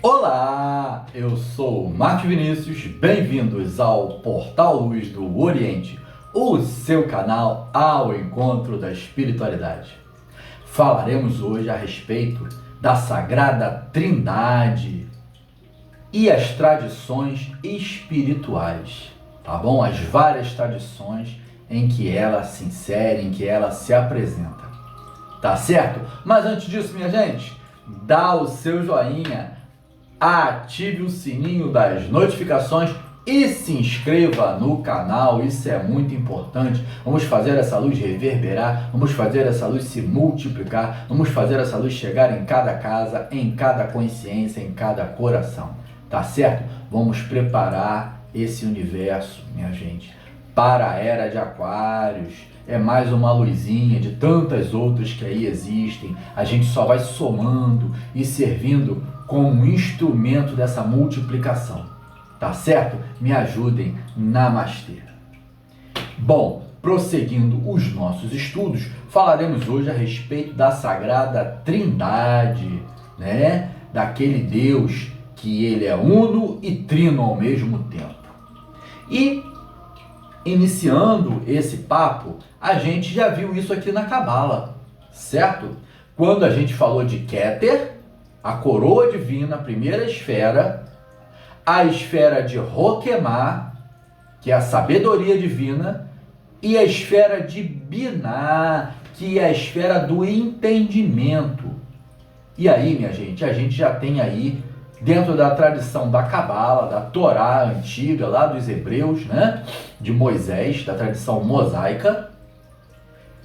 Olá, eu sou o Marcos Vinícius, bem-vindos ao Portal Luz do Oriente, o seu canal ao encontro da espiritualidade. Falaremos hoje a respeito da Sagrada Trindade e as tradições espirituais, tá bom? As várias tradições em que ela se insere, em que ela se apresenta, tá certo? Mas antes disso, minha gente, dá o seu joinha, ative o sininho das notificações e se inscreva no canal, isso é muito importante. Vamos fazer essa luz reverberar, vamos fazer essa luz se multiplicar, vamos fazer essa luz chegar em cada casa, em cada consciência, em cada coração, tá certo? Vamos preparar esse universo, minha gente, para a Era de Aquários. É mais uma luzinha de tantas outras que aí existem. A gente só vai somando e servindo como um instrumento dessa multiplicação, tá certo? Me ajudem, namastê. Bom, prosseguindo os nossos estudos, falaremos hoje a respeito da Sagrada Trindade, né? Daquele Deus que ele é uno e trino ao mesmo tempo. E iniciando esse papo, a gente já viu isso aqui na Cabala, certo? Quando a gente falou de Keter, a coroa divina, a primeira esfera, a esfera de Roquemar, que é a sabedoria divina, e a esfera de Binah, que é a esfera do entendimento. E aí, minha gente, a gente já tem aí, dentro da tradição da Cabala, da Torá antiga, lá dos Hebreus, né, de Moisés, da tradição mosaica,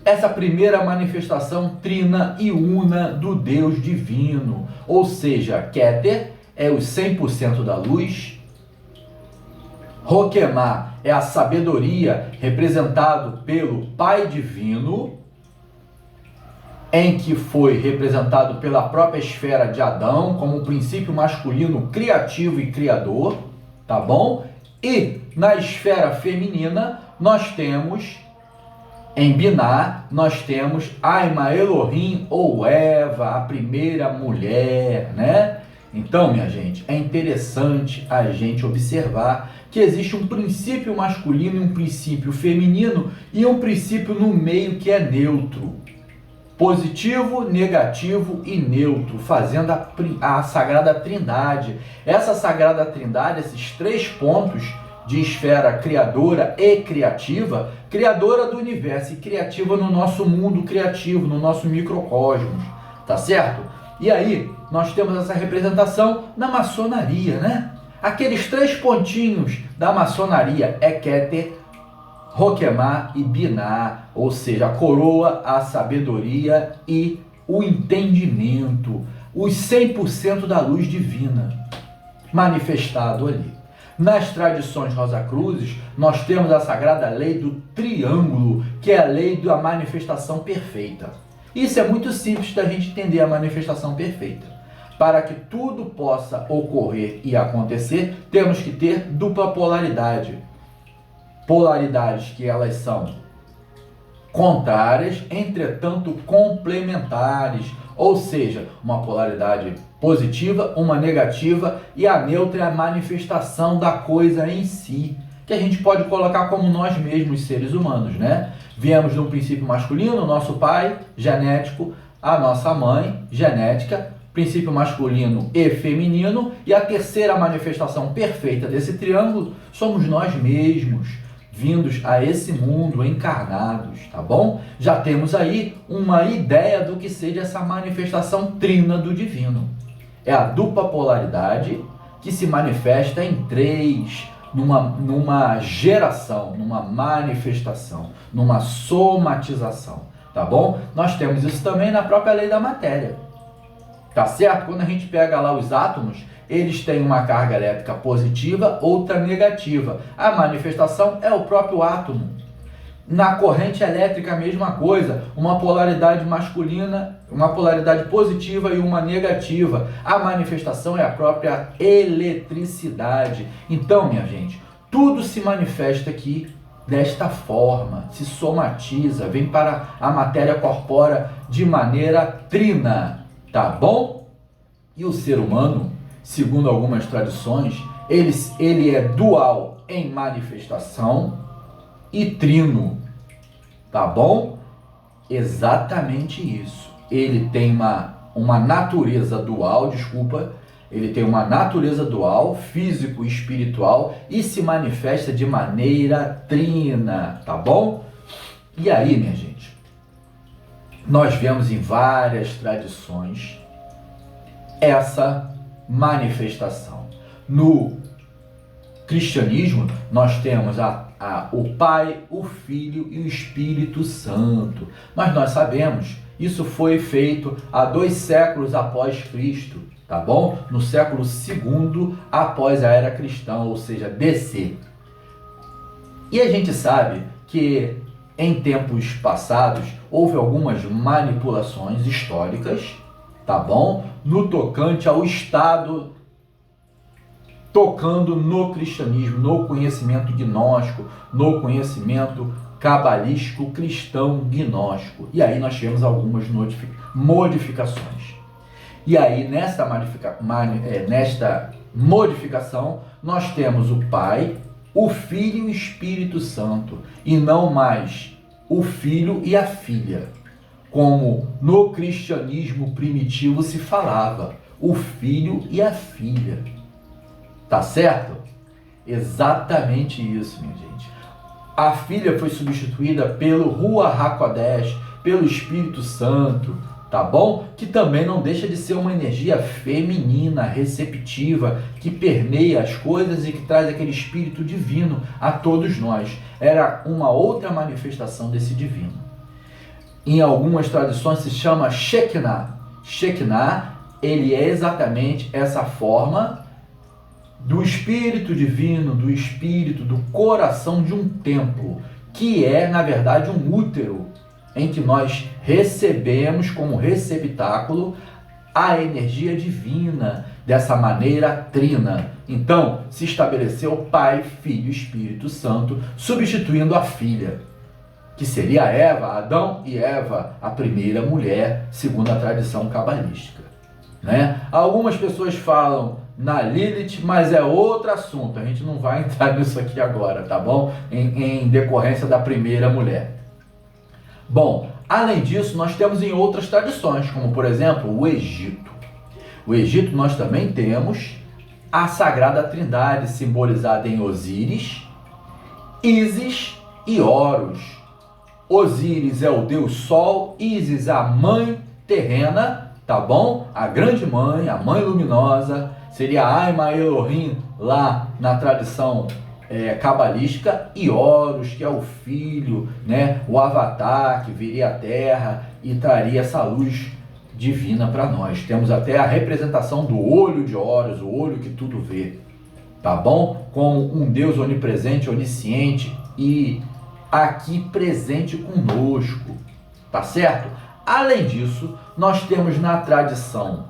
essa primeira manifestação trina e una do Deus divino, ou seja, Keter é os 100% da luz, Roquemar é a sabedoria representado pelo Pai Divino, em que foi representado pela própria esfera de Adão, como um princípio masculino criativo e criador, tá bom? E na esfera feminina, nós temos, em Binah, nós temos Aima Elohim, ou Eva, a primeira mulher, né? Então, minha gente, é interessante a gente observar que existe um princípio masculino e um princípio feminino e um princípio no meio que é neutro. Positivo, negativo e neutro, fazendo a Sagrada Trindade. Essa Sagrada Trindade, esses três pontos de esfera criadora e criativa, criadora do universo e criativa no nosso mundo criativo, no nosso microcosmos, tá certo? E aí, nós temos essa representação na maçonaria, né? Aqueles três pontinhos da maçonaria é Keter, Roquemar e Binah, ou seja, a coroa, a sabedoria e o entendimento, os 100% da luz divina manifestado ali. Nas tradições Rosacruzes, nós temos a sagrada lei do triângulo, que é a lei da manifestação perfeita. Isso é muito simples da gente entender a manifestação perfeita. Para que tudo possa ocorrer e acontecer, temos que ter dupla polaridade. Polaridades que elas são contrárias, entretanto complementares, ou seja, uma polaridade positiva, uma negativa, e a neutra é a manifestação da coisa em si, que a gente pode colocar como nós mesmos, seres humanos, né? Viemos de um princípio masculino, nosso pai, genético, a nossa mãe, genética, princípio masculino e feminino, e a terceira manifestação perfeita desse triângulo somos nós mesmos, vindos a esse mundo encarnados, tá bom? Já temos aí uma ideia do que seja essa manifestação trina do divino. É a dupla polaridade que se manifesta em três, numa geração, numa manifestação, numa somatização, tá bom? Nós temos isso também na própria lei da matéria, tá certo? Quando a gente pega lá os átomos, eles têm uma carga elétrica positiva, outra negativa. A manifestação é o próprio átomo. Na corrente elétrica, a mesma coisa. Uma polaridade masculina, uma polaridade positiva e uma negativa. A manifestação é a própria eletricidade. Então, minha gente, tudo se manifesta aqui desta forma, se somatiza, vem para a matéria corpórea de maneira trina, tá bom? E o ser humano, segundo algumas tradições, ele é dual em manifestação e trino, tá bom? Exatamente isso. Ele tem uma natureza dual, ele tem uma natureza dual, físico e espiritual, e se manifesta de maneira trina, tá bom? E aí, minha gente, nós vemos em várias tradições essa manifestação. No cristianismo, nós temos o Pai, o Filho e o Espírito Santo. Mas nós sabemos, isso foi feito há 2 séculos após Cristo, tá bom? No século II após a era cristã, ou seja, DC. E a gente sabe que em tempos passados houve algumas manipulações históricas, tá bom? No tocante ao Estado, tocando no cristianismo, no conhecimento gnóstico, no conhecimento cabalístico cristão gnóstico. E aí nós tivemos algumas modificações. E aí nesta modificação nós temos o Pai, o Filho e o Espírito Santo, e não mais o Filho e a Filha, como no cristianismo primitivo se falava, o Filho e a Filha. Tá certo? Exatamente isso, minha gente. A filha foi substituída pelo Ruach HaKodesh, pelo Espírito Santo, tá bom? Que também não deixa de ser uma energia feminina, receptiva, que permeia as coisas e que traz aquele espírito divino a todos nós. Era uma outra manifestação desse divino. Em algumas tradições se chama Shekinah. Shekinah, ele é exatamente essa forma do Espírito Divino, do Espírito, do coração de um templo, que é, na verdade, um útero, em que nós recebemos como receptáculo a energia divina, dessa maneira trina. Então, se estabeleceu Pai, Filho e Espírito Santo, substituindo a filha, que seria Eva, Adão e Eva, a primeira mulher, segundo a tradição cabalística, né? Algumas pessoas falam na Lilith, mas é outro assunto, a gente não vai entrar nisso aqui agora, tá bom? Em decorrência da primeira mulher. Bom, além disso, nós temos em outras tradições, como por exemplo o Egito. O Egito nós também temos a Sagrada Trindade, simbolizada em Osíris, Ísis e Horus. Osíris é o deus Sol, Ísis a mãe terrena, tá bom? A grande mãe, a mãe luminosa, seria Aima Elohim lá na tradição cabalística, e Horus, que é o filho, né? O avatar que viria à Terra e traria essa luz divina para nós. Temos até a representação do olho de Horus, o olho que tudo vê, tá bom? Como um Deus onipresente, onisciente e aqui presente conosco, tá certo? Além disso, nós temos na tradição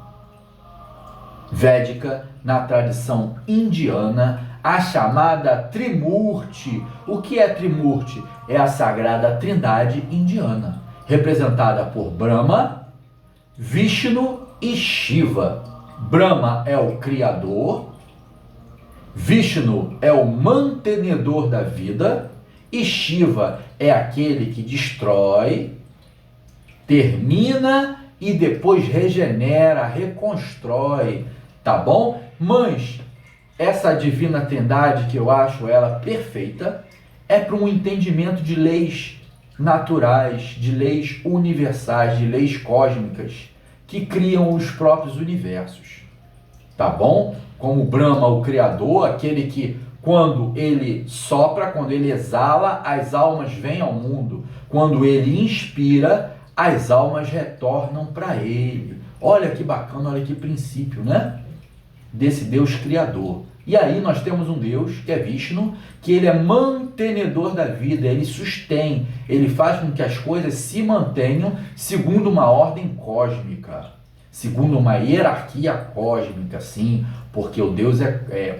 védica, na tradição indiana, a chamada Trimurti. O que é Trimurti? É a Sagrada Trindade indiana, representada por Brahma, Vishnu e Shiva. Brahma é o criador, Vishnu é o mantenedor da vida e Shiva é aquele que destrói, termina e depois regenera, reconstrói, tá bom? Mas essa divina trindade, que eu acho ela perfeita, é para um entendimento de leis naturais, de leis universais, de leis cósmicas, que criam os próprios universos, tá bom? Como Brahma, o Criador, aquele que quando ele sopra, quando ele exala, as almas vêm ao mundo. Quando ele inspira, as almas retornam para ele. Olha que bacana, olha que princípio, né? Desse Deus Criador. E aí nós temos um Deus, que é Vishnu, que ele é mantenedor da vida, ele sustém, ele faz com que as coisas se mantenham segundo uma ordem cósmica, segundo uma hierarquia cósmica, sim, porque o Deus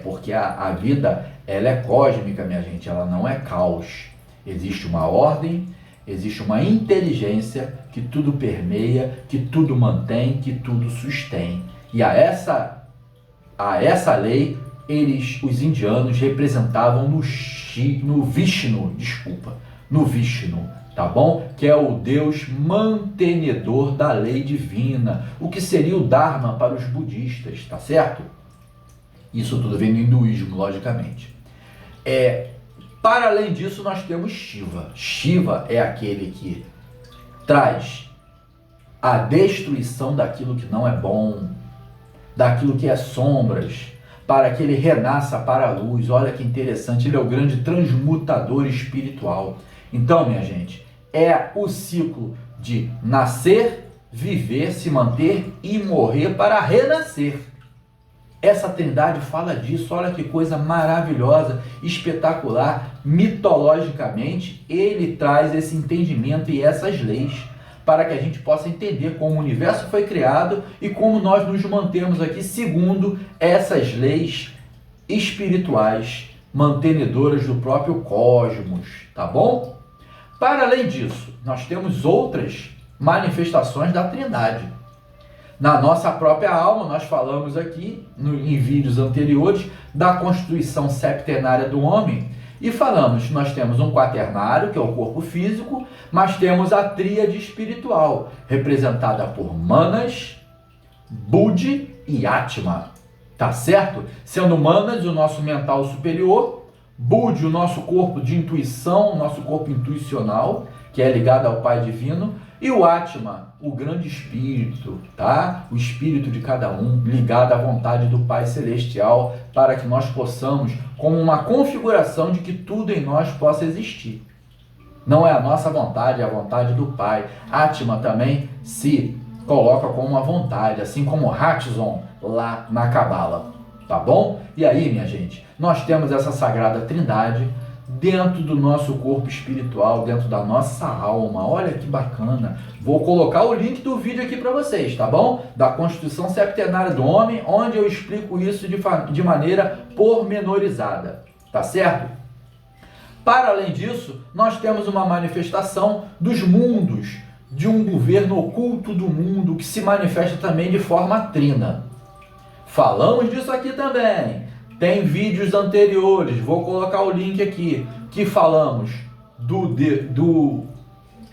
porque a vida, ela é cósmica, minha gente, ela não é caos. Existe uma ordem, existe uma inteligência que tudo permeia, que tudo mantém, que tudo sustém. E a a essa lei, os indianos representavam no Vishnu, tá bom? Que é o Deus mantenedor da lei divina, o que seria o Dharma para os budistas, tá certo? Isso tudo vem do hinduísmo, logicamente. Para além disso, nós temos Shiva. Shiva é aquele que traz a destruição daquilo que não é bom, daquilo que é sombras, para que ele renasça para a luz. Olha que interessante, ele é o grande transmutador espiritual. Então, minha gente, é o ciclo de nascer, viver, se manter e morrer para renascer. Essa trindade fala disso, olha que coisa maravilhosa, espetacular. Mitologicamente, ele traz esse entendimento e essas leis para que a gente possa entender como o universo foi criado e como nós nos mantemos aqui segundo essas leis espirituais mantenedoras do próprio cosmos, tá bom? Para além disso, nós temos outras manifestações da Trindade. Na nossa própria alma, nós falamos aqui em vídeos anteriores da constituição septenária do homem e falamos que nós temos um quaternário, que é o corpo físico, mas temos a tríade espiritual, representada por Manas, Buddhi e Atma, tá certo? Sendo Manas o nosso mental superior, Buddhi o nosso corpo de intuição, o nosso corpo intuicional, que é ligado ao Pai Divino, e o Atma, o grande espírito, tá? O espírito de cada um, ligado à vontade do Pai Celestial, para que nós possamos, como uma configuração de que tudo em nós possa existir. Não é a nossa vontade, é a vontade do Pai. Atma também se coloca como uma vontade, assim como Hatzon lá na Cabala, tá bom? E aí, minha gente, nós temos essa sagrada trindade dentro do nosso corpo espiritual, dentro da nossa alma. Olha que bacana. Vou colocar o link do vídeo aqui para vocês, tá bom? Da Constituição Septenária do Homem, onde eu explico isso de maneira pormenorizada, tá certo? Para além disso, nós temos uma manifestação dos mundos, de um governo oculto do mundo, que se manifesta também de forma trina. Falamos disso aqui também. Tem vídeos anteriores, vou colocar o link aqui, que falamos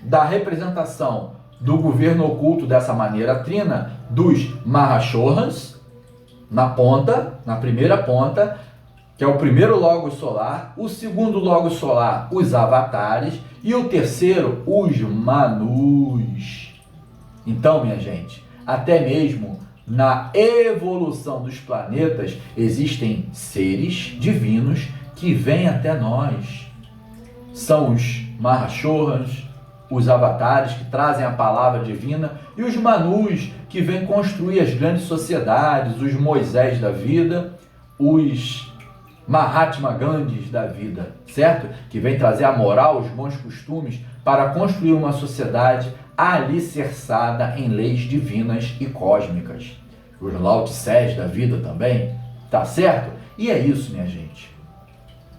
da representação do governo oculto dessa maneira trina, dos Mahashohans, na primeira ponta, que é o primeiro logo solar, o segundo logo solar, os avatares, e o terceiro, os Manus. Então, minha gente, até mesmo na evolução dos planetas, existem seres divinos que vêm até nós. São os Mahashohans, os avatares que trazem a palavra divina, e os Manus que vêm construir as grandes sociedades, os Moisés da vida, os Mahatma Gandhis da vida, certo? Que vêm trazer a moral, os bons costumes, para construir uma sociedade alicerçada em leis divinas e cósmicas. Os Lao Tsés da vida também, tá certo? E é isso, minha gente.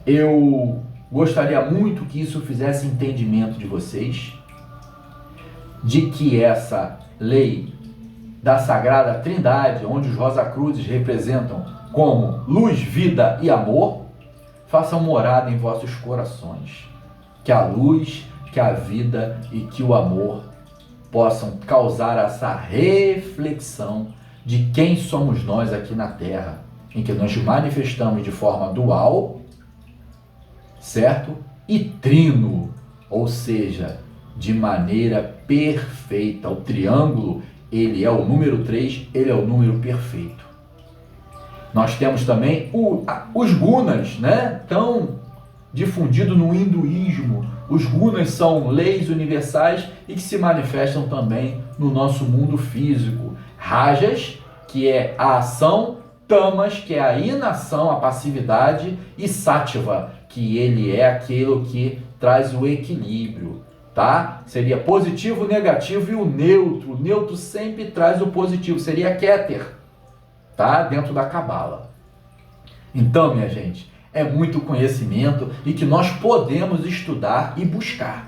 Eu gostaria muito que isso fizesse entendimento de vocês, de que essa lei da Sagrada Trindade, onde os Rosacruzes representam como luz, vida e amor, façam morada em vossos corações. Que a luz, que a vida e que o amor possam causar essa reflexão de quem somos nós aqui na Terra, em que nós manifestamos de forma dual, certo? E trino, ou seja, de maneira perfeita. O triângulo, ele é o número 3, ele é o número perfeito. Nós temos também os gunas, né? Tão difundido no hinduísmo. Os gunas são leis universais e que se manifestam também no nosso mundo físico. Rajas, que é a ação, tamas, que é a inação, a passividade, e sattva, que ele é aquilo que traz o equilíbrio, tá? Seria positivo, negativo e o neutro. O neutro sempre traz o positivo, seria Keter, tá? Dentro da Cabala. Então, minha gente, é muito conhecimento e que nós podemos estudar e buscar,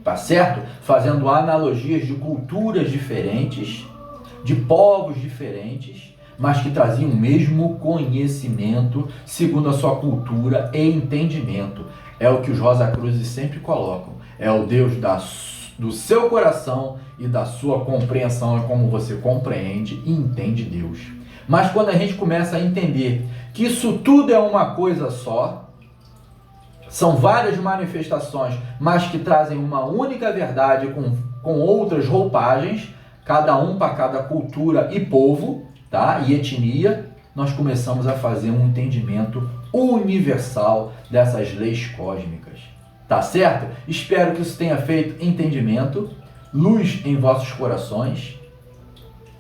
tá certo? Fazendo analogias de culturas diferentes, de povos diferentes, mas que traziam o mesmo conhecimento segundo a sua cultura e entendimento. É o que os Rosacruzes sempre colocam. É o Deus do seu coração e da sua compreensão, é como você compreende e entende Deus. Mas quando a gente começa a entender que isso tudo é uma coisa só, são várias manifestações, mas que trazem uma única verdade com outras roupagens, cada um para cada cultura e povo, tá? E etnia, nós começamos a fazer um entendimento universal dessas leis cósmicas. Tá certo? Espero que isso tenha feito entendimento, luz em vossos corações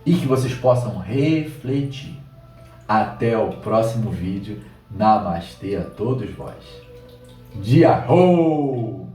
e que vocês possam refletir. Até o próximo vídeo. Namastê a todos vós. Dia-ho!